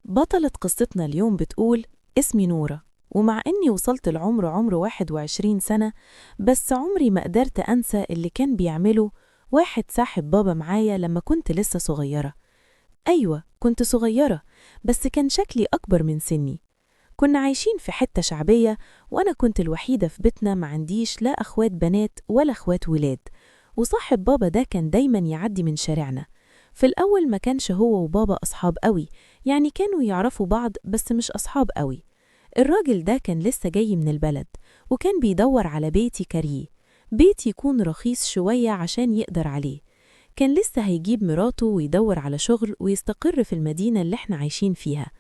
بطلة قصتنا اليوم بتقول: اسمي نورة، ومع إني وصلت عمر 21 سنة، بس عمري ما قدرت أنسى اللي كان بيعمله واحد صاحب بابا معايا لما كنت لسه صغيرة. أيوة، كنت صغيرة، بس كان شكلي أكبر من سني. كنا عايشين في حتة شعبية، وأنا كنت الوحيدة في بيتنا، ما عنديش لا أخوات بنات ولا أخوات ولاد. وصاحب بابا ده كان دايما يعدي من شارعنا. في الأول ما كانش هو وبابا أصحاب قوي، يعني كانوا يعرفوا بعض بس مش أصحاب قوي. الراجل ده كان لسه جاي من البلد، وكان بيدور على بيت يكريه، بيت يكون رخيص شوية عشان يقدر عليه. كان لسه هيجيب مراته ويدور على شغل ويستقر في المدينة اللي احنا عايشين فيها.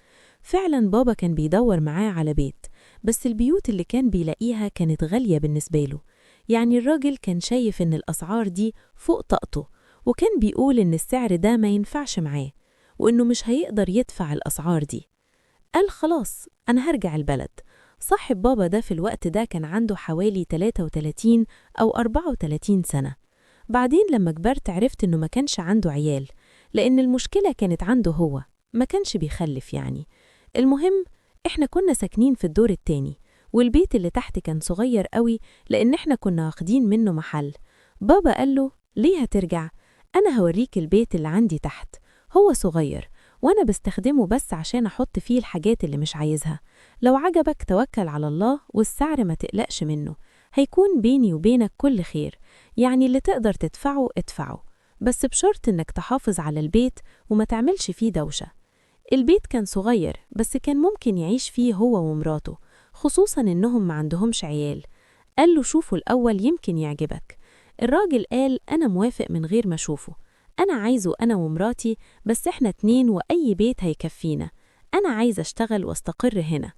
فعلا بابا كان بيدور معاه على بيت، بس البيوت اللي كان بيلاقيها كانت غالية بالنسبة له. يعني الراجل كان شايف إن الأسعار دي فوق طاقته، وكان بيقول إن السعر ده ما ينفعش معاه، وإنه مش هيقدر يدفع الأسعار دي. قال خلاص، أنا هرجع البلد. صاحب بابا ده في الوقت ده كان عنده حوالي 33 أو 34 سنة. بعدين لما كبرت عرفت إنه ما كانش عنده عيال، لأن المشكلة كانت عنده هو، ما كانش بيخلف يعني. المهم، إحنا كنا ساكنين في الدور التاني، والبيت اللي تحت كان صغير قوي، لأن إحنا كنا واخدين منه محل. بابا قال له: ليه هترجع؟ أنا هوريك البيت اللي عندي تحت. هو صغير، وأنا بستخدمه بس عشان أحط فيه الحاجات اللي مش عايزها. لو عجبك توكل على الله، والسعر ما تقلقش منه، هيكون بيني وبينك كل خير. يعني اللي تقدر تدفعه ادفعه، بس بشرط إنك تحافظ على البيت وما تعملش فيه دوشة. البيت كان صغير، بس كان ممكن يعيش فيه هو ومراته، خصوصا إنهم ما عندهمش عيال. قال له: شوفوا الأول يمكن يعجبك. الراجل قال: أنا موافق من غير ما أشوفه. أنا عايزه أنا ومراتي، بس إحنا 2 وأي بيت هيكفينا. أنا عايز أشتغل واستقر هنا.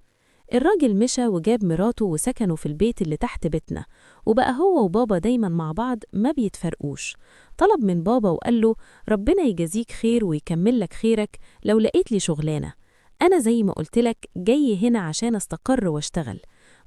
الراجل مشى وجاب مراته وسكنوا في البيت اللي تحت بيتنا، وبقى هو وبابا دايما مع بعض ما بيتفرقوش. طلب من بابا وقال له: ربنا يجازيك خير ويكمل لك خيرك لو لقيت لي شغلانة. أنا زي ما قلت لك جاي هنا عشان استقر واشتغل.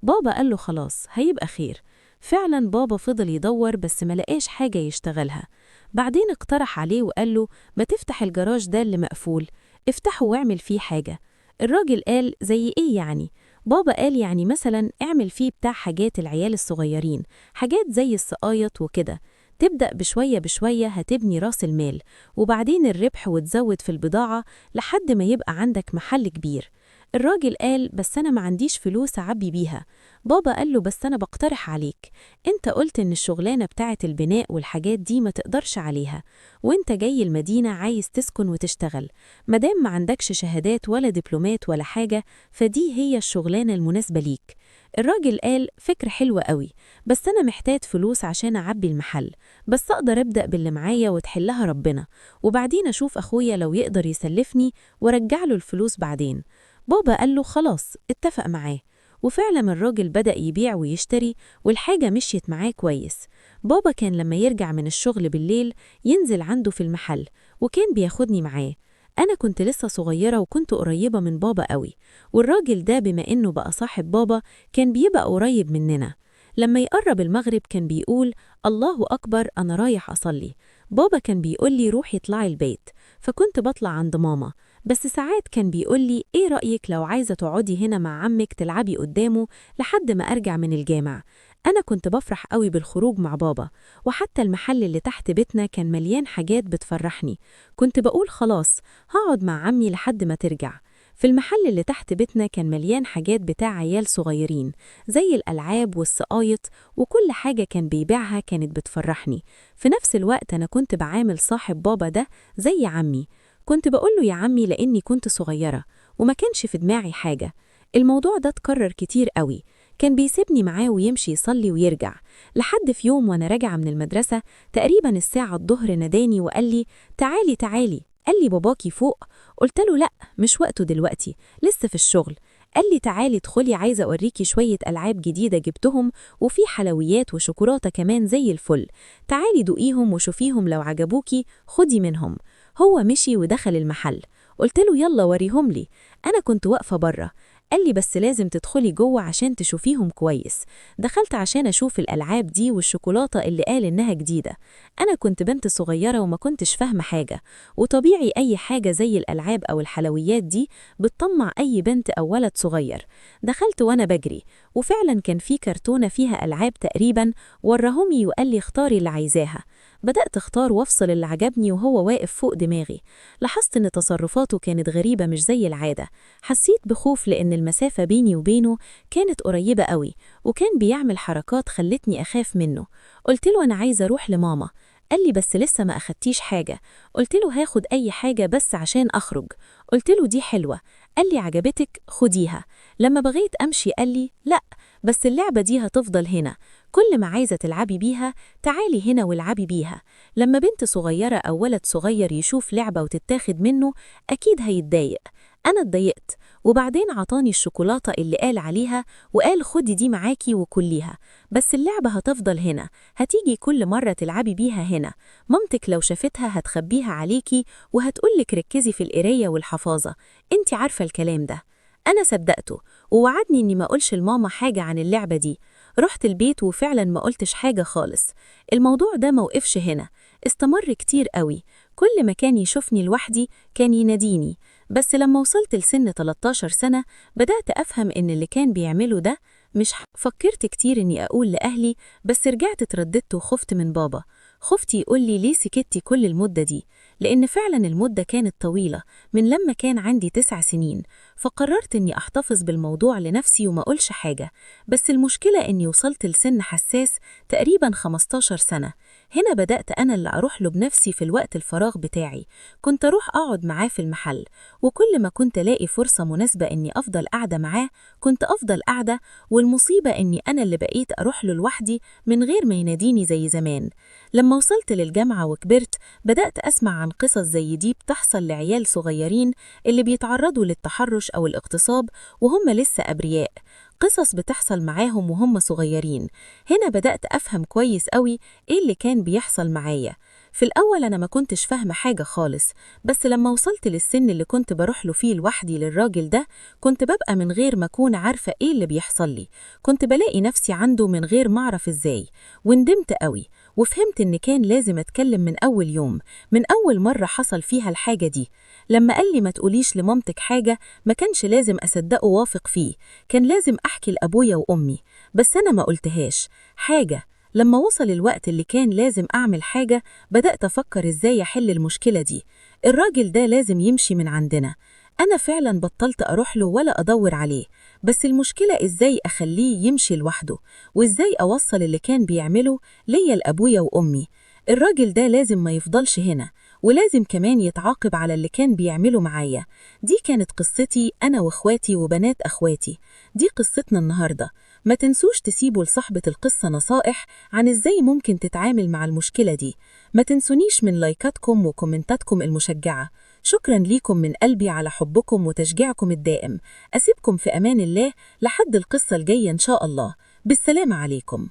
بابا قال له: خلاص، هيبقى خير. فعلا بابا فضل يدور بس ما لقاش حاجة يشتغلها. بعدين اقترح عليه وقال له: ما تفتح الجراج ده اللي مقفول، افتحه واعمل فيه حاجة. الراجل قال: زي ايه يعني؟ بابا قال: يعني مثلا اعمل فيه بتاع حاجات العيال الصغيرين، حاجات زي السقايط وكده. تبدأ بشوية بشوية هتبني راس المال، وبعدين الربح وتزود في البضاعة لحد ما يبقى عندك محل كبير. الراجل قال: بس أنا ما عنديش فلوس أعبي بيها. بابا قال له: بس أنا بقترح عليك، أنت قلت إن الشغلانة بتاعة البناء والحاجات دي ما تقدرش عليها، وأنت جاي المدينة عايز تسكن وتشتغل. مادام ما عندكش شهادات ولا دبلومات ولا حاجة، فدي هي الشغلانة المناسبة ليك. الراجل قال: فكرة حلوة قوي، بس أنا محتاج فلوس عشان أعبي المحل، بس أقدر أبدأ باللي معايا وتحلها ربنا، وبعدين أشوف أخويا لو يقدر يسلفني ورجع له الفلوس بعدين. بابا قال له: خلاص، اتفق معاه. وفعلا الراجل بدأ يبيع ويشتري، والحاجة مشيت معاه كويس. بابا كان لما يرجع من الشغل بالليل ينزل عنده في المحل، وكان بياخدني معاه. أنا كنت لسه صغيرة وكنت قريبة من بابا قوي، والراجل ده بما إنه بقى صاحب بابا كان بيبقى قريب مننا. لما يقرب المغرب كان بيقول: الله أكبر، أنا رايح أصلي. بابا كان بيقول لي: روحي اطلعي البيت، فكنت بطلع عند ماما. بس ساعات كان بيقول لي: إيه رأيك لو عايزة تقعدي هنا مع عمك تلعبي قدامه لحد ما أرجع من الجامع؟ أنا كنت بفرح قوي بالخروج مع بابا، وحتى المحل اللي تحت بيتنا كان مليان حاجات بتفرحني. كنت بقول: خلاص، هقعد مع عمي لحد ما ترجع. في المحل اللي تحت بيتنا كان مليان حاجات بتاع عيال صغيرين، زي الألعاب والسقايط، وكل حاجة كان بيبيعها كانت بتفرحني. في نفس الوقت أنا كنت بعامل صاحب بابا ده زي عمي. كنت بقوله يا عمي لأني كنت صغيرة وما كانش في دماغي حاجة. الموضوع ده اتكرر كتير قوي. كان بيسيبني معاه ويمشي يصلي ويرجع، لحد في يوم وأنا راجعة من المدرسة تقريبا الساعة الظهر ناداني وقال لي: تعالي تعالي. قال لي: باباكي فوق؟ قلت له: لأ، مش وقته دلوقتي، لسه في الشغل. قال لي: تعالي ادخلي، عايزة أوريكي شوية ألعاب جديدة جبتهم، وفي حلويات وشوكولاتة كمان زي الفل. تعالي دوقيهم وشوفيهم، لو عجبوكي خدي منهم. هو مشي ودخل المحل. قلت له: يلا وريهم لي. أنا كنت واقفة بره. قال لي بس لازم تدخلي جوه عشان تشوفيهم كويس. دخلت عشان أشوف الألعاب دي والشوكولاتة اللي قال إنها جديدة. أنا كنت بنت صغيرة وما كنتش فاهمة حاجة، وطبيعي أي حاجة زي الألعاب أو الحلويات دي بتطمع أي بنت أو ولد صغير. دخلت وأنا بجري، وفعلا كان في كرتونة فيها ألعاب تقريبا، ورهمي وقال لي اختاري اللي عايزاها. بدأت اختار وافصل اللي عجبني وهو واقف فوق دماغي. لاحظت إن تصرفاته كانت غريبة مش زي العادة. حسيت بخوف لأن المسافة بيني وبينه كانت قريبة قوي، وكان بيعمل حركات خلتني أخاف منه. قلت له أنا عايزة أروح لماما. قال لي بس لسه ما أخدتيش حاجة. قلت له هاخد أي حاجة بس عشان أخرج. قلت له دي حلوة. قال لي عجبتك خديها. لما بغيت أمشي قال لي لأ، بس اللعبة دي هتفضل هنا. كل ما عايزة تلعبي بيها تعالي هنا والعبي بيها. لما بنت صغيرة أو ولد صغير يشوف لعبة وتتاخد منه أكيد هيتضايق. أنا اتضايقت، وبعدين عطاني الشوكولاتة اللي قال عليها وقال خدي دي معاكي وكليها، بس اللعبة هتفضل هنا، هتيجي كل مرة تلعبي بيها هنا. مامتك لو شافتها هتخبيها عليكي وهتقولك ركزي في القراية والحفاظة. انت عارفة الكلام ده. أنا صدقته، ووعدني إني ما أقولش لماما حاجة عن اللعبة دي. رحت البيت وفعلا ما قلتش حاجة خالص. الموضوع ده موقفش هنا، استمر كتير قوي. كل ما كان يشوفني لوحدي كان يناديني. بس لما وصلت لسن 13 سنة بدأت أفهم إن اللي كان بيعمله ده مش فكرت كتير إني أقول لأهلي، بس رجعت اترددت وخفت من بابا. خفت يقول لي ليه سكتي كل المدة دي، لأن فعلا المدة كانت طويلة من لما كان عندي 9 سنين. فقررت إني أحتفظ بالموضوع لنفسي وما أقولش حاجة. بس المشكلة إني وصلت لسن حساس تقريبا 15 سنة. هنا بدأت أنا اللي أروح له بنفسي في الوقت الفراغ بتاعي. كنت أروح أقعد معاه في المحل، وكل ما كنت ألاقي فرصة مناسبة إني أفضل قاعدة معاه كنت أفضل قاعدة. والمصيبة إني أنا اللي بقيت أروح له لوحدي من غير ما يناديني زي زمان. لما وصلت للجامعة وكبرت بدأت أسمع عن قصص زي دي بتحصل لعيال صغيرين اللي بيتعرضوا للتحرش أو الاغتصاب وهم لسه أبرياء. قصص بتحصل معاهم وهم صغيرين. هنا بدأت أفهم كويس قوي إيه اللي كان بيحصل معايا. في الأول أنا ما كنتش فاهمة حاجة خالص، بس لما وصلت للسن اللي كنت بروح له فيه لوحدي للراجل ده كنت ببقى من غير ما أكون عارفة إيه اللي بيحصل لي. كنت بلاقي نفسي عنده من غير ما أعرف إزاي، وندمت قوي وفهمت إن كان لازم أتكلم من أول يوم، من أول مرة حصل فيها الحاجة دي. لما قال لي ما تقوليش لمامتك حاجة ما كانش لازم أصدقه واثق فيه، كان لازم أحكي لأبويا وأمي، بس أنا ما قلتهاش حاجة. لما وصل الوقت اللي كان لازم أعمل حاجة بدأت أفكر إزاي أحل المشكلة دي. الراجل ده لازم يمشي من عندنا. أنا فعلا بطلت أروح له ولا أدور عليه، بس المشكلة إزاي أخليه يمشي لوحده، وإزاي أوصل اللي كان بيعمله ليا لأبويا وأمي. الراجل ده لازم ما يفضلش هنا، ولازم كمان يتعاقب على اللي كان بيعمله معايا. دي كانت قصتي أنا وإخواتي وبنات أخواتي. دي قصتنا النهاردة. ما تنسوش تسيبوا لصاحبة القصة نصائح عن إزاي ممكن تتعامل مع المشكلة دي. ما تنسونيش من لايكاتكم وكومنتاتكم المشجعة. شكرا ليكم من قلبي على حبكم وتشجيعكم الدائم. أسيبكم في أمان الله لحد القصة الجاية إن شاء الله. بالسلامة عليكم.